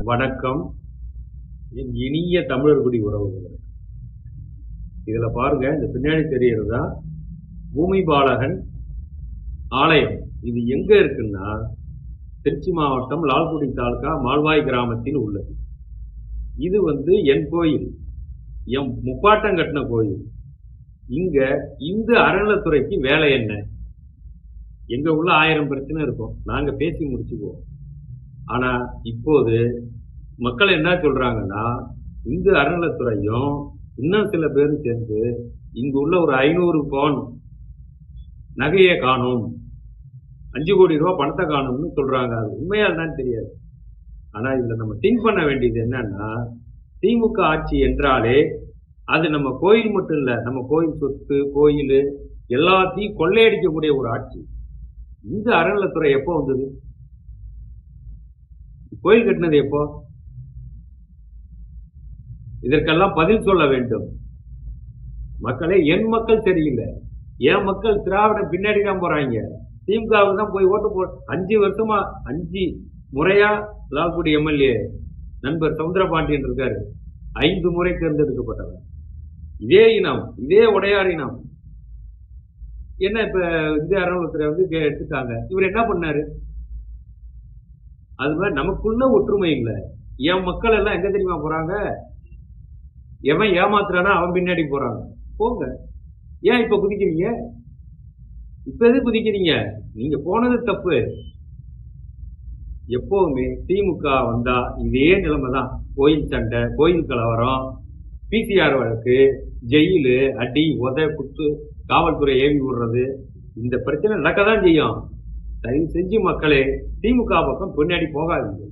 வணக்கம். என் இனிய தமிழர்குடி உறவுகளே. இதுல பாருங்க, இந்த பின்னாடி தெரியறது தான் பூமி பாலகன் ஆலயம். இது எங்க இருக்குன்னா, திருச்சி மாவட்டம் லால்குடி தாலுகா மால்வாய் கிராமத்தில் உள்ளது. இது என் கோயில், என் முப்பாட்டம் கட்டின கோயில். இங்க இந்து அறநிலைத்துறைக்கு வேலை என்ன? எங்க உள்ள 1000 பிரச்சனை இருக்கும், நாங்க பேசி முடிச்சுக்குவோம். ஆனா இப்போது மக்கள் என்ன சொல்றாங்கன்னா, இந்து அறநிலைத்துறையும் இன்னும் சில பேரும் சேர்ந்து இங்கு உள்ள ஒரு 500 பவுன் நகையை காணும், 5 கோடி ரூபாய் பணத்தை காணும்னு சொல்றாங்க. அது உண்மையா என்னன்னு தெரியாது. ஆனா இதுல நம்ம திங்க் பண்ண வேண்டியது என்னன்னா, திமுக ஆட்சி என்றாலே அது நம்ம கோயில் மட்டும் இல்ல, நம்ம கோயில் சொத்து, கோயில் எல்லாத்தையும் கொள்ளையடிக்கக்கூடிய ஒரு ஆட்சி. இந்த அறநிலைத்துறை எப்போ வந்தது? கோயில் கட்டினது எப்போ? இதற்கெல்லாம் பதில் சொல்ல வேண்டும். மக்களே, என் மக்கள் சரியில்லை, என் மக்கள் திராவிட பின்னாடி தான் போறாங்க. திமுகவுக்கு தான் போய் ஓட்டு 5 வருஷமா 5 முறையா லால்குடி எம்எல்ஏ நண்பர் சவுந்தரபாண்டியன் இருக்காரு. 5 முறை தேர்ந்தெடுக்கப்பட்டவர். இதே இனம், இதே உடையார் இனம். என்ன இப்ப இந்திய அறநிலையத்துறை எடுத்துட்டாங்க. இவர் என்ன பண்ணாரு? அது மாதிரி நமக்குள்ள ஒற்றுமை இல்லை. என் மக்கள் எல்லாம் எங்க தெரியுமா போறாங்க? எவன் ஏமாத்துறானா அவன் பின்னாடி போறாங்க. போங்க, ஏன் இப்ப குதிக்கிறீங்க? இப்ப எது குதிக்கிறீங்க? நீங்க போனது தப்பு. எப்பவுமே திமுக வந்தா இதே நிலைமை தான். கோயில் சண்டை, கோயில் கலவரம், பிசிஆர் வழக்கு, ஜெயிலு, அடி, உத, குத்து, காவல்துறை ஏவி விடுறது, இந்த பிரச்சனை நடக்கதான் செய்யும். தயவு செஞ்சு மக்களே, திமுக பக்கம் பின்னாடி போகாதீங்க.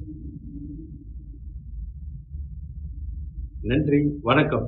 நன்றி, வணக்கம்.